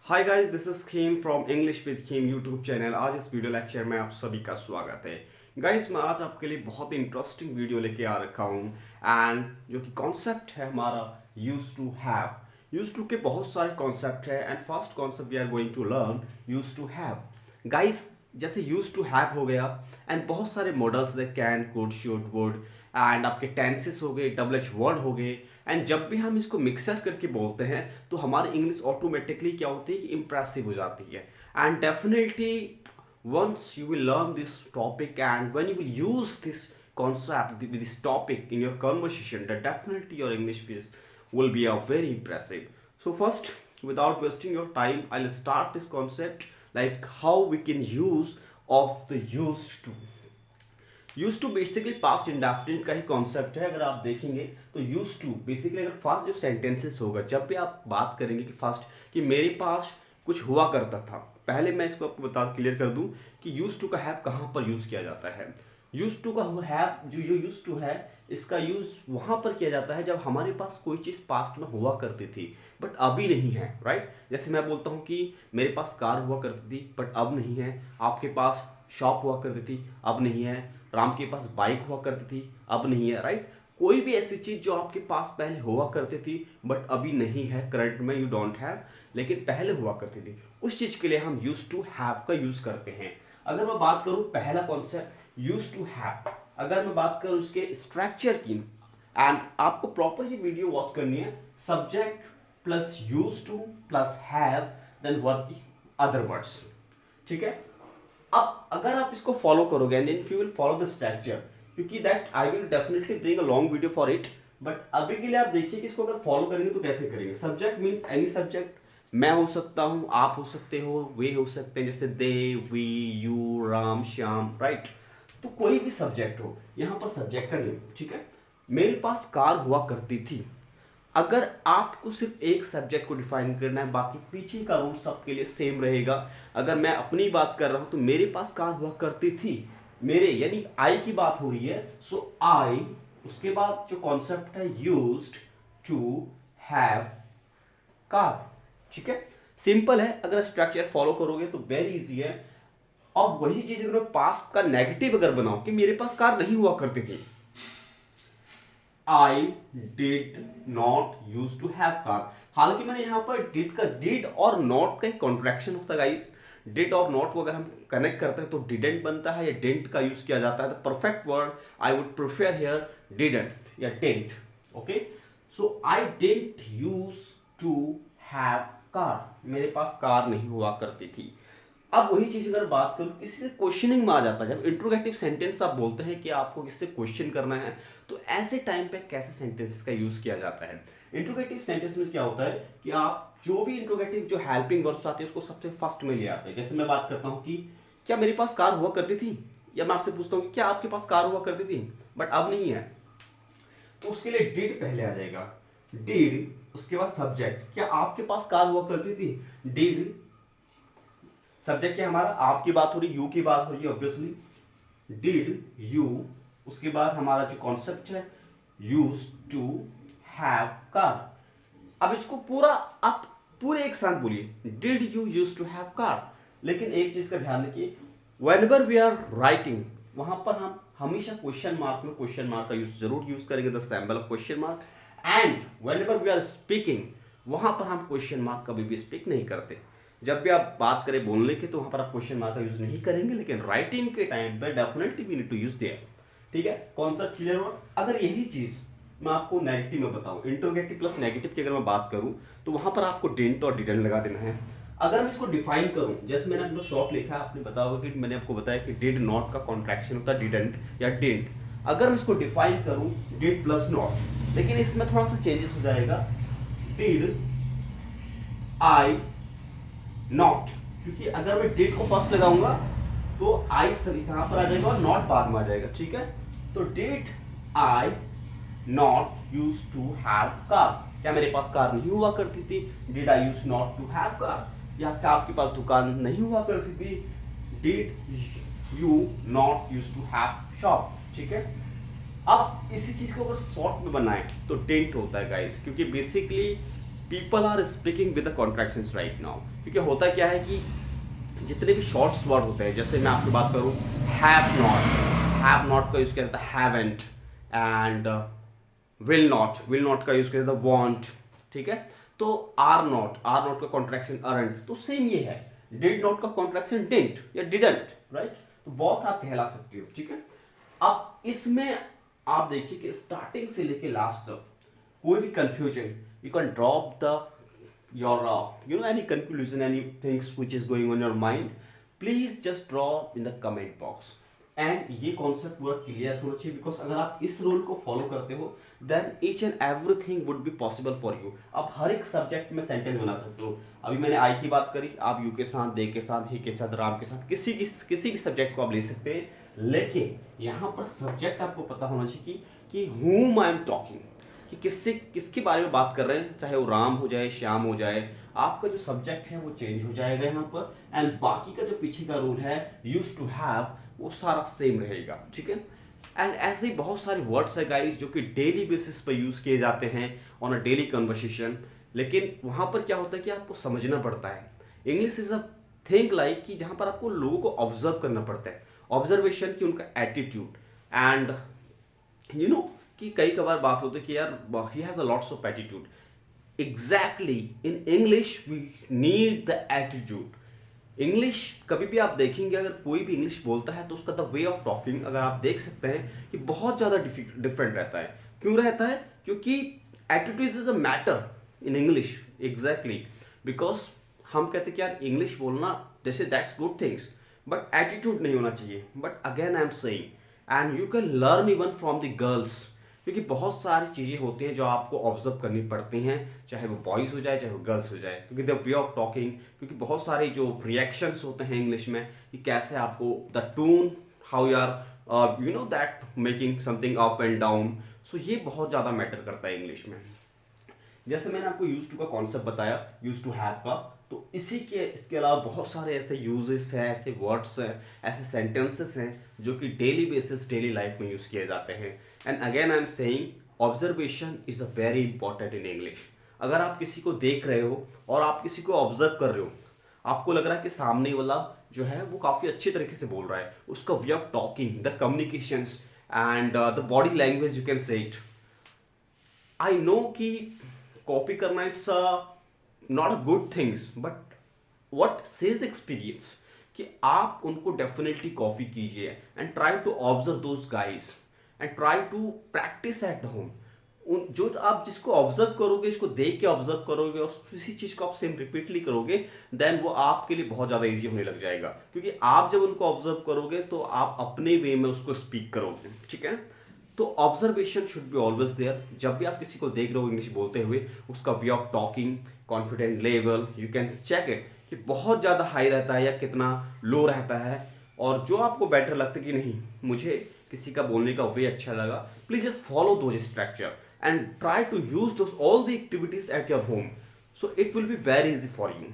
Hi guys, this is Khim from English with Khim YouTube channel. आज इस video lecture में आप सभी का स्वागत है। गाइस, मैं आज आपके लिए बहुत इंटरेस्टिंग वीडियो लेके आ रखा हूँ एंड जो कि कॉन्सेप्ट है हमारा use to have. Use to के बहुत सारे कॉन्सेप्ट है and first concept we are going to learn use to have. Guys, जैसे यूज टू हैव हो गया एंड बहुत सारे मॉडल्स है, can, could, should, would and आपके टेंसेस हो गए, डबल एच वर्ड हो गए एंड जब भी हम इसको मिक्सर करके बोलते हैं तो हमारी इंग्लिश ऑटोमेटिकली क्या होती है कि इम्प्रेसिव हो जाती है। And definitely once you will learn this topic and when you will use this concept with this topic in your conversation, that definitely your English will be a very impressive. So first, without wasting your time, I'll start this concept like how we can use of the used to. Use to basically past indefinite का ही concept है। अगर आप देखेंगे तो use to basically अगर first जो sentences होगा, जब भी आप बात करेंगे कि फर्स्ट कि मेरे पास कुछ हुआ करता था, पहले मैं इसको आपको बता क्लियर कर दूं कि यूज टू का हैव कहाँ पर यूज किया जाता है। यूज टू का हैव जो यूज टू है, इसका यूज वहां पर किया जाता है जब हमारे पास कोई चीज़ पास्ट में हुआ करती थी बट अभी नहीं है, राइट। जैसे मैं बोलता हूँ कि मेरे पास कार हुआ करती थी बट अब नहीं है, आपके पास शॉप हुआ करती थी अब नहीं है, राम के पास बाइक हुआ करती थी अब नहीं है, राइट। कोई भी ऐसी चीज जो आपके पास पहले हुआ करती थी बट अभी नहीं है, करंट में यू डोंट हैव, लेकिन पहले हुआ करती थी, उस चीज के लिए हम यूज टू हैव का यूज करते हैं। अगर मैं बात करूं पहला कॉन्सेप्ट यूज टू हैव, अगर मैं बात करूं उसके स्ट्रक्चर की, एंड आपको प्रॉपर ये वीडियो वॉच करनी है, subject plus use to plus have then verb की अदर वर्ड्स, ठीक है। अब अगर आप इसको फॉलो करोगे and if you will follow the structure, क्योंकि that I will definitely bring a long video for it, but अभी के लिए आप देखिए कि इसको अगर फॉलो करेंगे तो कैसे करेंगे। सब्जेक्ट मीन्स एनी सब्जेक्ट, मैं हो सकता हूं, आप हो सकते हो, वे हो सकते हैं, जैसे they, we, you, Ram, Shyam, right. तो कोई भी सब्जेक्ट हो, यहां पर सब्जेक्ट का नेम, ठीक है। मेरे पास कार हुआ करती थी। अगर आपको सिर्फ एक सब्जेक्ट को डिफाइन करना है, बाकी पीछे का रूल सबके लिए सेम रहेगा। अगर मैं अपनी बात कर रहा हूं तो मेरे पास कार हुआ करती थी, मेरे यानी आई की बात हो रही है, सो आई, उसके बाद जो कॉन्सेप्ट है यूज्ड टू हैव कार, ठीक है। सिंपल है, अगर स्ट्रक्चर फॉलो करोगे तो वेरी इजी है। अब वही चीज अगर मैं पास्ट का नेगेटिव अगर बनाऊं कि मेरे पास कार नहीं हुआ करती थी, I did not used to have car। हालांकि मैंने यहाँ पर did और not का एक कॉन्ट्रैक्शन होता है गाइस। did और not को अगर हम कनेक्ट करते हैं तो didn't बनता है या didn't का यूज किया जाता है। The perfect word I would prefer here didn't या didn't, okay. So I didn't use to have car, मेरे पास कार नहीं हुआ करती थी। अब वही चीज अगर बात करूं, किसी से क्वेश्चनिंग में आ जाता है, जब इंट्रोगेटिव सेंटेंस आप बोलते हैं कि आपको किससे क्वेश्चन करना है, तो ऐसे टाइम पे कैसे सेंटेंस का यूज किया जाता है। इंट्रोगेटिव सेंटेंस में क्या होता है कि आप जो भी इंट्रोगेटिव जो हेल्पिंग वर्ड्स आते हैं उसको सबसे फर्स्ट में ले आते हैं। जैसे मैं बात करता हूँ कि क्या मेरे पास कार हुआ करती थी, या मैं आपसे पूछता हूँ कि क्या आपके पास कार हुआ करती थी बट अब नहीं है, तो उसके लिए डिड पहले आ जाएगा। डिड, उसके बाद सब्जेक्ट, क्या आपके पास कार हुआ करती थी, डिड, सब्जेक्ट क्या हमारा, आपकी बात हो रही, यू की बात हो रही है ऑब्वियसली, डिड यू, उसके बाद हमारा जो कॉन्सेप्ट है यूज टू हैव कार। अब इसको पूरा आप पूरे एक साथ बोलिए, did you use to have car. लेकिन एक चीज का ध्यान रखिए, व्हेनेवर वी आर राइटिंग, वहां पर हम हमेशा क्वेश्चन मार्क में क्वेश्चन मार्क का यूज जरूर यूज करेंगे, the symbol of question mark. And whenever we are speaking, वहां पर हम क्वेश्चन मार्क कभी भी स्पीक नहीं करते। जब भी आप बात करें बोलने की तो वहां पर आप क्वेश्चन मार्क का यूज नहीं करेंगे, लेकिन राइटिंग के टाइम पे definitely we need to use there, ठीक है। कॉन्सेप्ट क्लियर हुआ। अगर यही चीज मैं आपको नेगेटिव में बताऊं, इंट्रोगेटिव प्लस नेगेटिव की अगर मैं बात करूं तो वहां पर आपको डिडंट और डिडंट लगा देना है। अगर मैं इसको डिफाइन करूं, जैसे मैंने अपना शॉर्ट लिखा है, आपने बताया होगा कि मैंने आपको बताया कि डिड नॉट का कॉन्ट्रैक्शन होता है डिडंट या डिडंट। अगर मैं इसको डिफाइन करूं डिड प्लस नॉट, लेकिन इसमें थोड़ा सा चेंजेस हो जाएगा, डिड आई नॉट, क्योंकि अगर मैं डिड को फर्स्ट लगाऊंगा तो आई यहां पर आ जाएगा और नॉट बाद में आ जाएगा, ठीक है। तो did I not use to have car, क्या मेरे पास कार नहीं हुआ करती थी, did I use not to have car, या क्या आपके पास दुकान नहीं हुआ करती थी, did you not use to have shop, ठीक है। अब इसी चीज को अगर शॉर्ट में बनाएं तो डिडंट होता है गाइस, क्योंकि basically people are speaking with the contractions right now, क्योंकि होता क्या है कि जितने भी शॉर्ट्स वर्ड होते हैं, जैसे मैं आपकी बात करूं, हैव नॉट का यूज किया जाता है हैवेंट, एंड विल नॉट का यूज किया जाता है वांट, ठीक है। तो आर नॉट का कॉन्ट्रैक्शन अरंट, तो सेम ये है। डिड नॉट का कॉन्ट्रैक्शन डिडंट या डिडंट, राइट। तो बहुत आप कहला सकते हो, ठीक है। अब इसमें आप देखिए कि स्टार्टिंग से लेके लास्ट तक कोई भी confusion, you can drop the your any conclusion, any things which is going on your mind, please just drop in the comment box. And ये कॉन्सेप्ट पूरा क्लियर होना चाहिए, बिकॉज अगर आप इस रूल को फॉलो करते हो then each and everything would be possible for you. आप हर एक सब्जेक्ट में सेंटेंस बना सकते हो। अभी मैंने आई की बात करी, आप यू के साथ, दे के साथ, ही के साथ, राम के साथ, किसी भी सब्जेक्ट को आप ले सकते हैं, लेकिन यहाँ पर सब्जेक्ट आपको पता होना चाहिए कि whom I am talking, कि किसके बारे में बात कर रहे हैं, चाहे वो राम हो जाए, श्याम हो जाए, आपका जो सब्जेक्ट है वो चेंज हो जाएगा यहाँ पर। एंड बाकी का जो पीछे का रूल है यूज टू हैव, वो सारा सेम रहेगा, ठीक है। एंड ऐसे ही बहुत सारे वर्ड्स है गाइस जो कि डेली बेसिस पर यूज किए जाते हैं ऑन अ डेली कन्वर्सेशन, लेकिन वहाँ पर क्या होता है कि आपको समझना पड़ता है। English is a thing like कि जहाँ पर आपको लोगों को ऑब्जर्व करना पड़ता है, ऑब्जर्वेशन की उनका एटीट्यूड, एंड यू नो कि कई कबार बात होती है कि यार he has a lots of attitude. Exactly in English we need the attitude. English कभी भी आप देखेंगे, अगर कोई भी इंग्लिश बोलता है तो उसका द वे ऑफ टॉकिंग अगर आप देख सकते हैं कि बहुत ज़्यादा डिफरेंट रहता है। क्यों रहता है? क्योंकि attitude is a matter in English, exactly. Because हम कहते हैं कि यार इंग्लिश बोलना जैसे that's good things, but attitude नहीं होना चाहिए। But again I am saying, and you can learn even from the girls, क्योंकि बहुत सारी चीज़ें होती हैं जो आपको ऑब्जर्व करनी पड़ती हैं, चाहे वो बॉयज़ हो जाए चाहे वो गर्ल्स हो जाए, क्योंकि द वे ऑफ टॉकिंग, क्योंकि बहुत सारे जो रिएक्शंस होते हैं इंग्लिश में, कि कैसे आपको the tone, how you are you know that making something up and down, so ये बहुत ज़्यादा मैटर करता है इंग्लिश में। जैसे मैंने आपको यूज टू का कॉन्सेप्ट बताया, यूज टू हैव का, तो इसके अलावा बहुत सारे ऐसे यूजेस हैं, ऐसे वर्ड्स हैं, ऐसे सेंटेंसेस हैं जो कि डेली बेसिस, डेली लाइफ में यूज़ किए जाते हैं। And again I am saying, observation is a very important in English. अगर आप किसी को देख रहे हो और आप किसी को ऑब्जर्व कर रहे हो, आपको लग रहा है कि सामने वाला जो है वो काफ़ी अच्छे तरीके से बोल रहा है, उसका way of talking, the communications and the body language, you can say it. I know कि कॉपी करना it's not a good things, but what says the experience कि आप उनको डेफिनेटली कॉपी कीजिए and try to observe those guys and try to practice at the home. उन जो आप जिसको ऑब्जर्व करोगे, इसको देख के ऑब्जर्व करोगे और उसी चीज़ को आप सेम रिपीटली करोगे, देन वो आपके लिए बहुत ज़्यादा ईजी होने लग जाएगा, क्योंकि आप जब उनको ऑब्जर्व करोगे तो आप अपने वे में उसको स्पीक करोगे, ठीक है। तो observation should be always there. जब भी आप किसी को देख रहे हो इंग्लिश बोलते हुए, उसका way of talking, confident level, you can check it कि बहुत ज़्यादा हाई रहता है या कितना लो रहता है, और जो आपको बेटर लगता है कि नहीं मुझे किसी का बोलने का वे अच्छा लगा, please just follow those structure and try to use those all the activities at your home, so it will be very easy for you.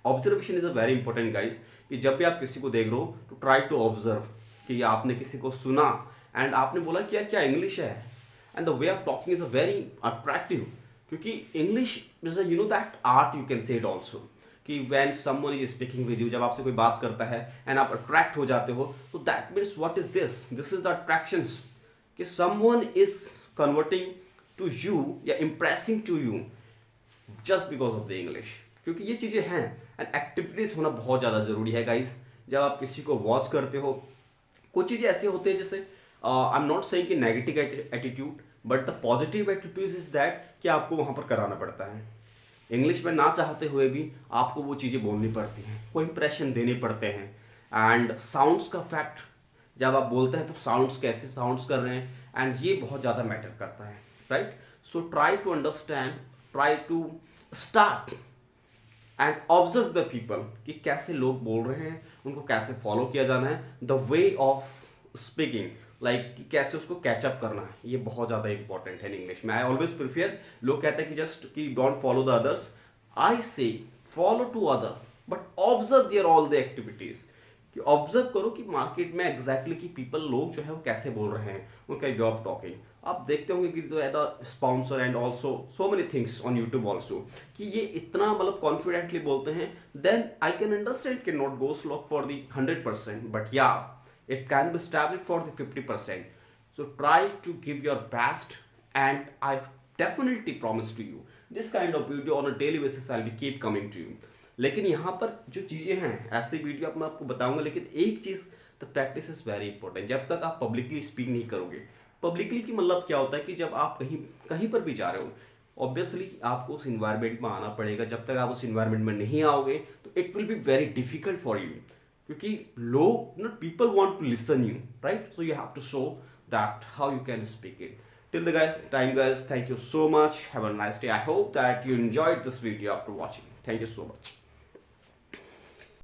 Observation is a very important guys, कि जब भी आप किसी को देख रहे हो तो ट्राई टू ऑब्जर्व कि आपने किसी को सुना एंड आपने बोला कि यार क्या इंग्लिश है, and the way of talking is a very attractive, क्योंकि English is a you know that art, you can say it also, कि when someone is speaking with you, जब आपसे कोई बात करता है एंड आप अट्रैक्ट हो जाते हो, तो that means what is this is the attractions, कि someone is converting to you या impressing to you just because of the English, क्योंकि ये चीज़ें हैं। एंड एक्टिविटीज़ होना बहुत ज़्यादा ज़रूरी है गाइज। जब आप किसी को वॉच करते हो, कुछ चीज़ें ऐसी होती हैं, जैसे आई एम नॉट सेइंग कि negative attitude, but the positive attitude is that कि आपको वहाँ पर कराना पड़ता है। इंग्लिश में ना चाहते हुए भी आपको वो चीज़ें बोलनी पड़ती हैं, वो इंप्रेशन देने पड़ते हैं। एंड साउंड्स का फैक्ट, जब आप बोलते हैं तो साउंड्स कैसे साउंड्स कर रहे हैं, एंड ये बहुत ज़्यादा मैटर करता है, right. So try to understand, try to start and observe the people, कि कैसे लोग बोल रहे हैं, उनको कैसे फॉलो किया जाना है, the way of speaking, like कि कैसे उसको कैचअप करना है, ये बहुत ज़्यादा इंपॉर्टेंट है इन इंग्लिश में। आई ऑलवेज प्रिफेयर, लोग कहते हैं कि जस्ट कि don't follow the others, I say follow to others but observe their all the activities, कि ऑब्जर्व करो कि मार्केट में एग्जैक्टली कि पीपल लोग जो है वो कैसे बोल रहे हैं, उनका वे ऑफ टॉकिंग। आप देखते होंगे कि तो एदा sponsor and also so many things on YouTube also, कि ये इतना मतलब कॉन्फिडेंटली बोलते हैं, then I can understand can not go slow for the 100%, but या it can be established for the 50%. So try to give your best, and I definitely promise to you this kind of video on a daily basis I'll be keep coming to you. लेकिन यहाँ पर जो चीज़ें हैं ऐसी video आप मैं आपको बताऊंगा, लेकिन एक चीज़, the practice is very important. जब तक आप पब्लिकली स्पीक नहीं करोगे, पब्लिकली की मतलब क्या होता है कि जब आप कहीं कहीं पर भी जा रहे हो, ऑब्वियसली आपको उस इन्वायरमेंट में आना पड़ेगा। जब तक आप उस इन्वायरमेंट में नहीं आओगे तो it will be very difficult for you, क्योंकि लोग ना people want to listen you, right? So you have to show that how you can speak it. Till the time, guys, thank you so much. Have a nice day. I hope that you enjoyed this video after watching. Thank you so much.